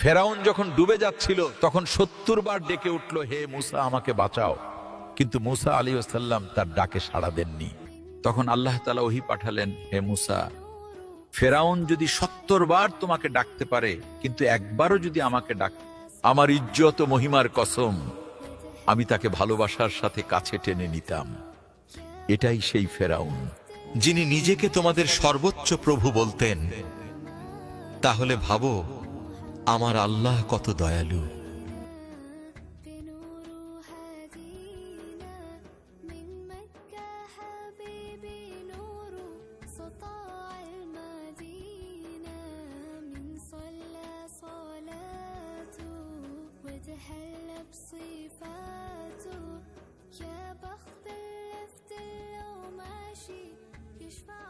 ফেরাউন যখন ডুবে যাচ্ছিল তখন 70 বার ডেকে উঠল, হে মুসা আমাকে বাঁচাও, কিন্তু মুসা আলাইহিস সালাম তার ডাকে সাড়া দেননি। তখন আল্লাহ তাআলা ওহী পাঠালেন, হে মুসা, ফেরাউন যদি 70 বার তোমাকে ডাকতে পারে, কিন্তু একবারও যদি আমাকে ডাক, আমার ইজ্জত ও মহিমার কসম, আমি তাকে ভালোবাসার সাথে কাছে টেনে নিতাম। এটাই সেই ফেরাউন যিনি নিজেকে তোমাদের সর্বোচ্চ প্রভু বলতেন। তাহলে ভাবো আমার আল্লাহ কত দয়ালু। تهلى بصفاته يا بخت اللي في دله ماشي يشفع